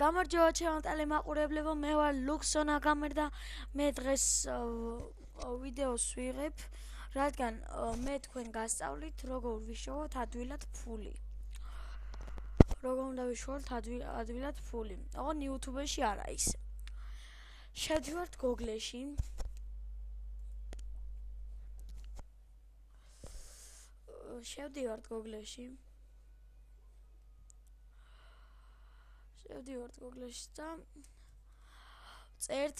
გამარჯობა ჩემო ტელემაყურებლებო, მე ვარ ლუქსონა გამერდა. მე დღეს ვიდეოს ვიღებ, რადგან მე თქვენ გასწავლით როგორ ვიშოვოთ ადვილად ფული. როგორ უნდა ვიშოვოთ ადვილად ფული. ოღონდ YouTube-ში არა ისე. შევდივართ Google-ში. შევდივართ Google-ში და წერთ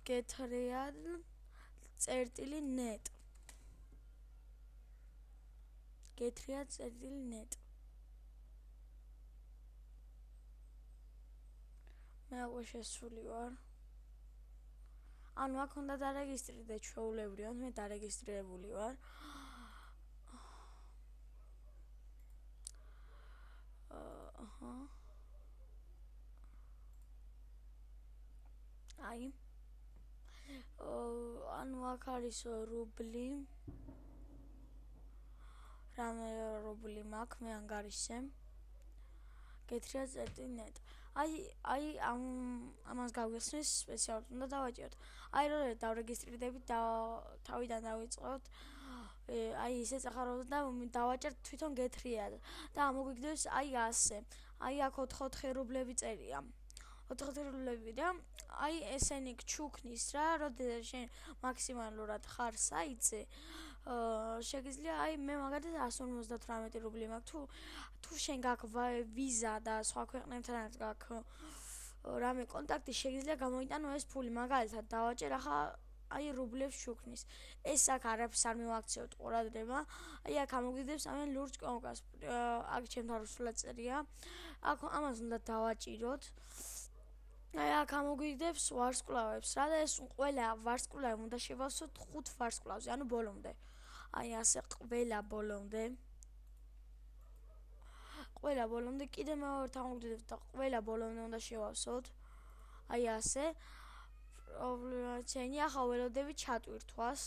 getread.net. getread.net. მე უკვე შესული ვარ. ანუ აქ უნდა დარეგისტრირდეთ ჩვეულებრივად, მე დარეგისტრირებული ვარ. ანუ აქ არის რუბლი. რამე რუბლი მაქვს მე ანგარიშზე. getread.net. ამას გავიხსნის სპეციალურად უნდა დავაჭიროთ. რო დავრეგისტრირდებით და თავიდან დავიწყოთ. ისე წახარავთ და დავაჭერთ თვითონ getread და მოგვიგდეს ასე. აქ 4 რუბლები წერია. 4 რუბლები და ესენი ჩუქნის რა, როდესაც შენ მაქსიმალურად ხარ საიტზე, შეგიძლია მე მაგალითად 158 რუბლი მაქვს, თუ შენ გაქვს ვიზა და სხვა ქვეყნებთან გაქვს რამე კონტაქტი, შეგიძლია გამოიტანო ეს ფული, მაგალითად დავაჭერ ახლა რუბლებს ჩუქნის. ეს აქ არაფერს არ მივაქციოთ ყურადღება. აქ ამოგვიგდებს ამენ ლურჯ კონკას. აქ ჩემთან რუსულად წერია. აქ ამას უნდა დავაჭიროთ. აქ ამოგვიგდებს ვარსკვლავებს რა და ეს ყველა ვარსკვლავი უნდა შევავსოთ 5 ვარსკვლავზე, ანუ ბოლომდე. ასე ყველა ბოლომდე კიდე მეორე ამოგვიგდებს და ყველა ბოლომდე უნდა შევავსოთ. ასე პრობლემაჩენი ახლა ველოდები ჩატვირთვას.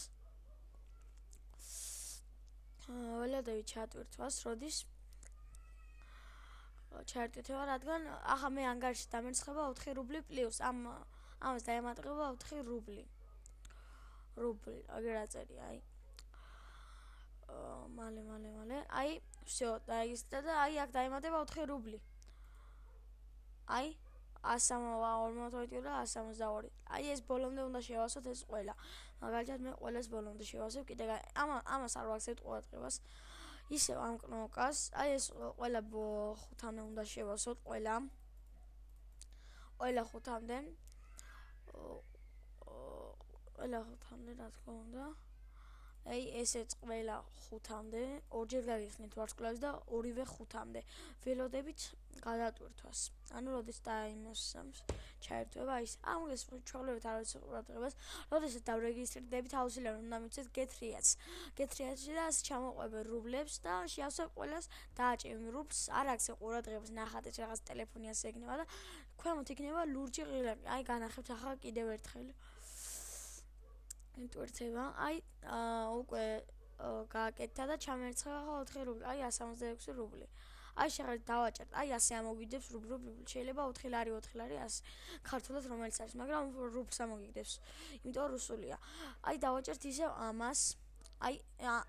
როდის ჩაერთვება, რადგან ახლა მე ანგარიში დამერცხება 4 რუბლი პლუს ამას დაემატება 4 რუბლი. აგერ აწერია, მალე. всё, დაეგისტრირდა და აქ დაემატება 4 რუბლი. 142 და 162. ეს ბოლომდე უნდა შევავსოთ ეს ყველა. მაგალითად მე ყველას ბოლომდე შევავსებ, კიდე ამას არ ვაქცევთ ყურადღებას. ისევ ამ კნოპკას, ეს ყველა 5-მდე უნდა შევავსოთ ყველა 5-მდე. რა თქმა უნდა. ესეც ყველა 5-მდე, ორჯერ გავიხსნით ვარსკვლავს და ორივე 5-მდე. ველოდებით გადატვირთვას. ანუ როდის დაიმოსams ჩაერთვება ამას ჩვეულებრივ არ ვიცი ყურადღებას. როდესაც დავრეგისტრირდებით, აუცილებლად უნდა მივცეთ getread-ს. getread-ში და ჩამოყვებე რუბლებს და შეავსებ ყველას დააჭირე რუბლს. არ აქვს ყურადღებას ნახატ ეს რაღაც ტელეფონიას ეგნება და ქვემოთ იქნება ლურჯი ღილაკი. განახებთ ახლა კიდევ ერთხელ. ტვირთება, უკვე გააკეთა და ჩამერცხება ახლა 4 რუბლი, 166 რუბლი. შეხარით დავაჭერთ, ასე ამოგვიგდებს რუბლი. შეიძლება 4 ლარი, 4 ლარი, ასე. ქართულად რომელიც არის, მაგრამ რუბლს ამოგვიგდებს. იმიტომ რუსულია. დავაჭერთ ისევ ამას.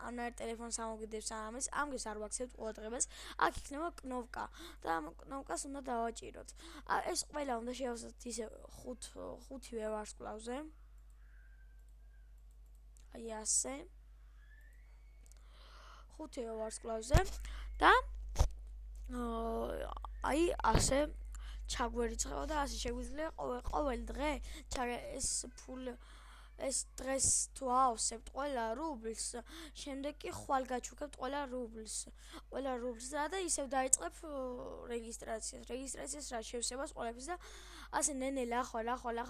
ანარ ტელეფონს ამოგვიგდებს ამას არ ვაქცევთ ყურადღებას. აქ იქნება კნოპკა და ამ კნოპკას უნდა დავაჭიროთ. ეს ყველა უნდა შევავსოთ ისევ 5-ვე ვარსკვლავზე. ასე 5-ვე ვარსკვლავზე და ასე ჩაგვერიცხება და ასე შეგვიძლია ყოველ დღე ეს დღეს თუ ავსებთ ყველა რუბლს, შემდეგ კი ხვალ გაჩუქებთ ყველა რუბლს და ისევ დაიწყებ რეგისტრაციას რა შევსებას ყველაფერს და ასე ნენელი ახლა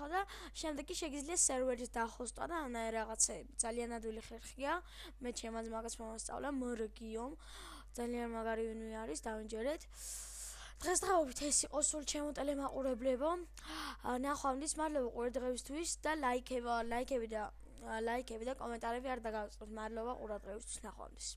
და შემდეგ კი შეგიძლია სერვერის დახოსტვა და რაღაცეები. ძალიან ადვილი ხერხია. მე ჩემს მაგას მომასწავლა მორგიომ. ძალიან მაგარი ვინმე არის, დავინჯერეთ. დღესდღეობით ეს იყო სულ ჩემო ტელემაყურებლებო. ნახვამდის, მადლობა ყურადღებისთვის და ლაიქები და კომენტარები არ დაგავიწყდეთ. მადლობა ყურადღებისთვის, ნახვამდის.